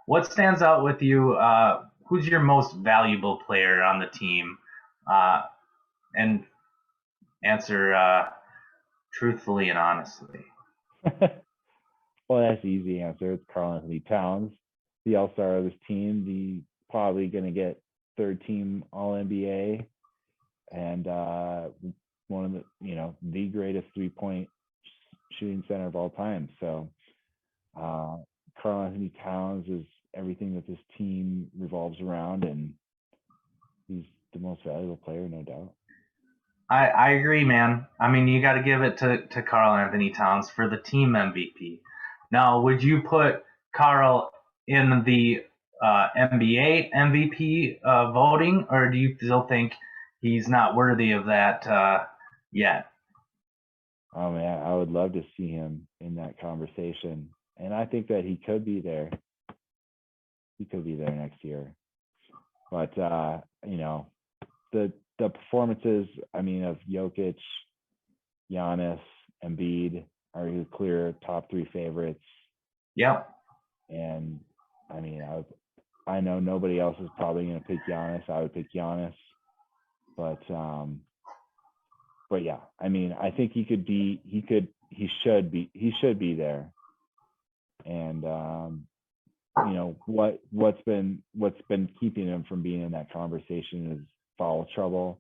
what stands out with you? Who's your most valuable player on the team? And answer truthfully and honestly. Well, that's the easy answer. It's Karl Anthony Towns, the all-star of this team, the probably going to get third team All NBA, and one of the greatest 3-point shooting center of all time. So Karl Anthony Towns is everything that this team revolves around, and he's the most valuable player, no doubt. I agree, man. I mean, you got to give it to Karl Anthony Towns for the team MVP. Now, would you put Karl in the NBA MVP voting, or do you still think he's not worthy of that yet? Oh man, I would love to see him in that conversation, and I think that he could be there. He could be there next year, but the performances, I mean, of Jokic, Giannis, Embiid are the clear top 3 favorites. Yep. And I mean, I know nobody else is probably going to pick Giannis. I would pick Giannis, but yeah, I mean, I think he should be there. And what's been keeping him from being in that conversation is foul trouble,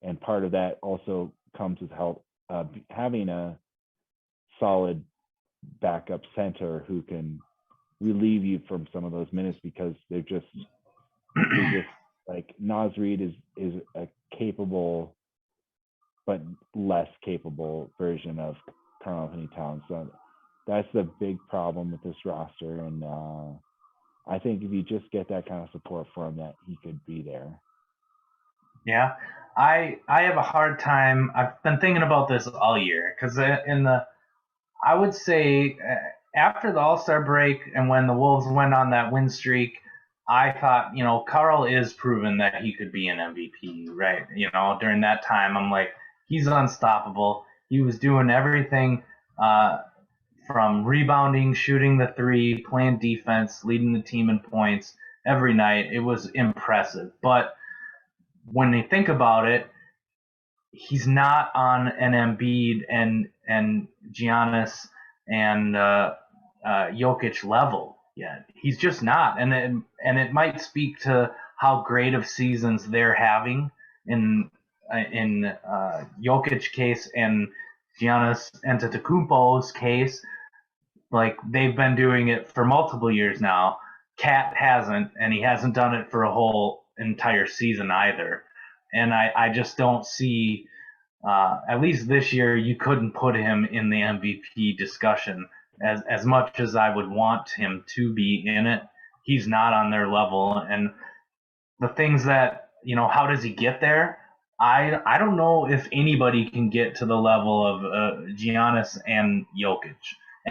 and part of that also comes with help having a solid backup center who can relieve you from some of those minutes, because they're just like Naz Reid is a capable but less capable version of Karl Anthony Towns. So that's the big problem with this roster, and I think if you just get that kind of support from that, he could be there. Yeah, I have a hard time. I've been thinking about this all year because I would say after the All-Star break and when the Wolves went on that win streak, I thought, Karl is proven that he could be an MVP, right? During that time, I'm like, he's unstoppable. He was doing everything from rebounding, shooting the 3, playing defense, leading the team in points every night. It was impressive. But when they think about it, he's not on an Embiid and Giannis and Jokic level yet. He's just not, and it might speak to how great of seasons they're having in Jokic case and Giannis Antetokounmpo's case. Like, they've been doing it for multiple years now. Cat hasn't, and he hasn't done it for a whole entire season either. And I just don't see, at least this year, you couldn't put him in the MVP discussion as much as I would want him to be in it. He's not on their level. And the things that, how does he get there? I don't know if anybody can get to the level of Giannis and Jokic.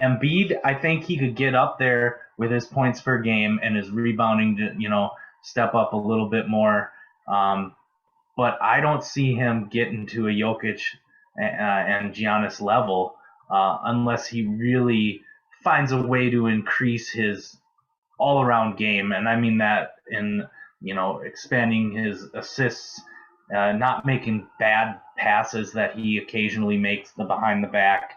Embiid, I think he could get up there with his points per game and his rebounding to, step up a little bit more. But I don't see him getting to a Jokic and Giannis level unless he really finds a way to increase his all-around game. And I mean that in, expanding his assists, not making bad passes that he occasionally makes the behind the back,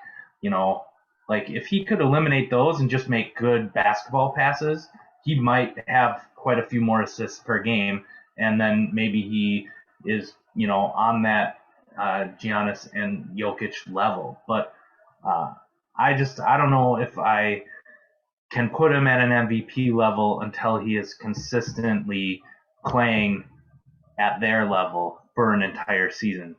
like if he could eliminate those and just make good basketball passes, he might have quite a few more assists per game. And then maybe he is, on that Giannis and Jokic level. But I don't know if I can put him at an MVP level until he is consistently playing at their level for an entire season.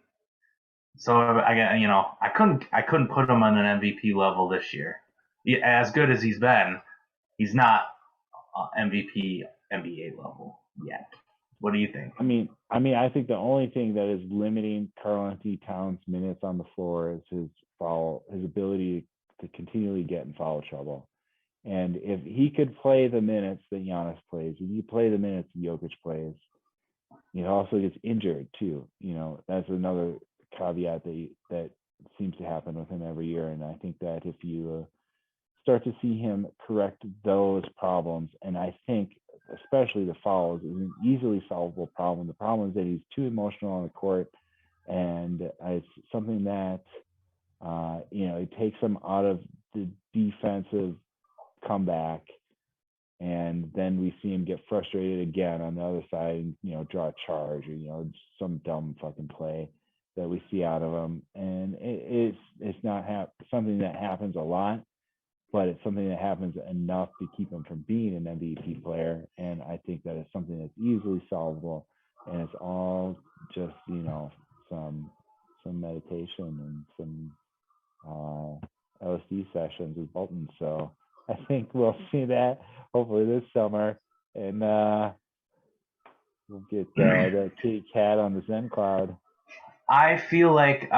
So I couldn't put him on an MVP level this year. As good as he's been, he's not MVP NBA level yet. What do you think? I mean, I think the only thing that is limiting Karl Anthony Towns' minutes on the floor is his ability to continually get in foul trouble. And if he could play the minutes that Giannis plays, if he play the minutes that Jokic plays, he also gets injured too. That's another caveat that seems to happen with him every year. And I think that if you start to see him correct those problems. And I think, especially the fouls, is an easily solvable problem. The problem is that he's too emotional on the court, and it's something that it takes him out of the defensive comeback, and then we see him get frustrated again on the other side and draw a charge or some dumb fucking play that we see out of him. And it's not something that happens a lot, but it's something that happens enough to keep him from being an MVP player. And I think that it's something that's easily solvable, and it's all just some meditation and some LSD sessions with Bolton. So I think we'll see that hopefully this summer, and we'll get that kitty cat on the Zen cloud. I feel like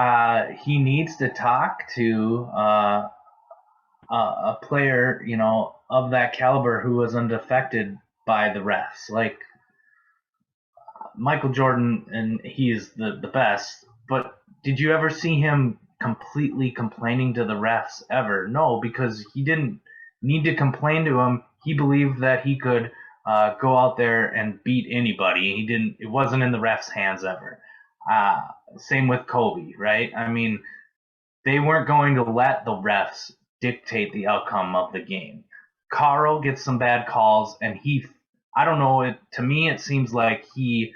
he needs to talk to a player, of that caliber who wasn't affected by the refs. Like Michael Jordan, and he is the best, but did you ever see him completely complaining to the refs ever? No, because he didn't need to complain to him. He believed that he could go out there and beat anybody. He didn't. It wasn't in the refs' hands ever. Uh, Same with Kobe, right? I mean, they weren't going to let the refs dictate the outcome of the game. Carl gets some bad calls, and I don't know, to me it seems like he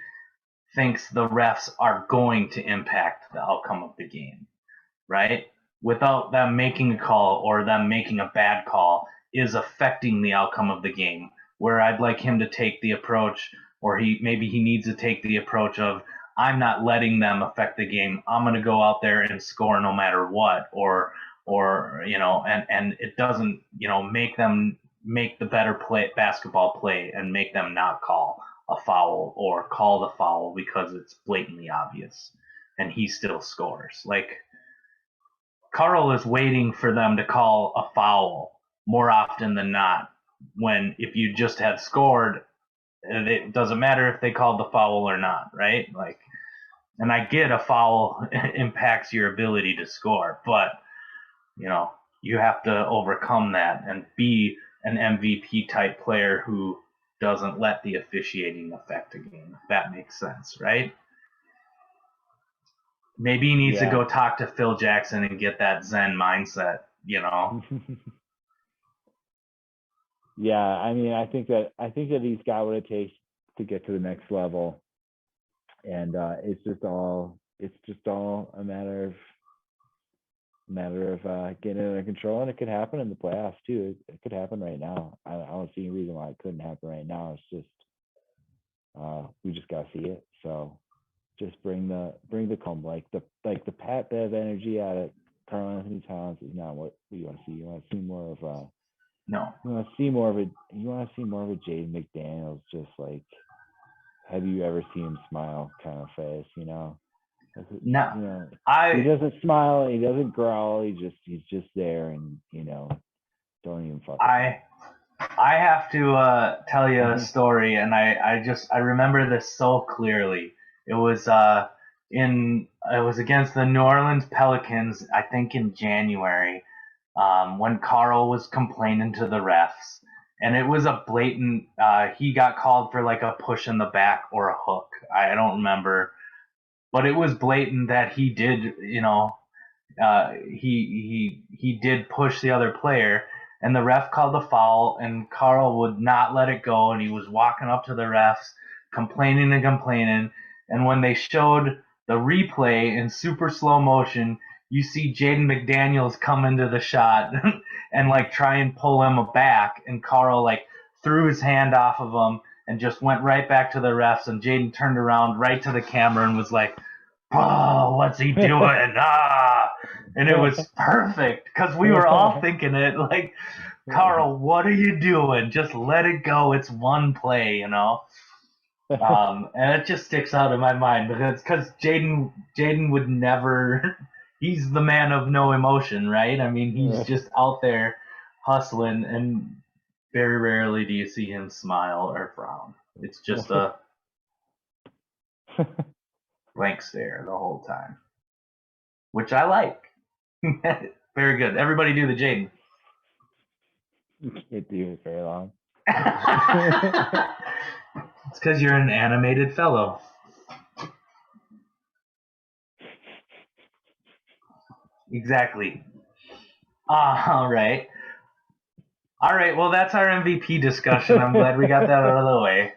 thinks the refs are going to impact the outcome of the game, right? Without them making a call or them making a bad call is affecting the outcome of the game. Where I'd like him to take the approach, or maybe he needs to take the approach of, I'm not letting them affect the game. I'm going to go out there and score no matter what, or and it doesn't make them make the better basketball play and make them not call a foul or call the foul because it's blatantly obvious, and he still scores. Like Carl is waiting for them to call a foul more often than not. When if you just had scored, it doesn't matter if they called the foul or not, right? Like, and I get a foul impacts your ability to score, but you have to overcome that and be an MVP type player who doesn't let the officiating affect a game. If that makes sense, right? Maybe he needs to go talk to Phil Jackson and get that Zen mindset. Yeah, I mean, I think that he's got what it takes to get to the next level, and it's just all a matter of getting it under control. And it could happen in the playoffs too. It could happen right now. I don't see any reason why it couldn't happen right now. It's just we just gotta see it. So just bring the calm, like the Pat Bev energy out of Karl Anthony Towns is not what you want to see. You want to see more of no. You want to see more of a Jaden McDaniels, just like, have you ever seen him smile kind of face, No. He doesn't smile, he doesn't growl, he's just there, and don't even fuck. I have to tell you a story, and I remember this so clearly. It was against the New Orleans Pelicans, I think in January, when Carl was complaining to the refs, and it was a blatant. He got called for like a push in the back or a hook. I don't remember, but it was blatant that he did. He did push the other player, and the ref called the foul, and Carl would not let it go, and he was walking up to the refs, complaining and complaining. And when they showed the replay in super slow motion, you see Jaden McDaniels come into the shot and like try and pull him back, and Carl like threw his hand off of him and just went right back to the refs, and Jaden turned around right to the camera and was like, "Oh, what's he doing?" And it was perfect because we were all thinking it like, Carl, what are you doing? Just let it go. It's one play, And it just sticks out in my mind because Jaden would never. He's the man of no emotion, right? I mean, he's just out there hustling, and very rarely do you see him smile or frown. It's just a blank stare the whole time, which I like. Very good. Everybody do the Jaden. You can't do it very long. It's because you're an animated fellow. Exactly. All right. All right. Well, that's our MVP discussion. I'm glad we got that out of the way.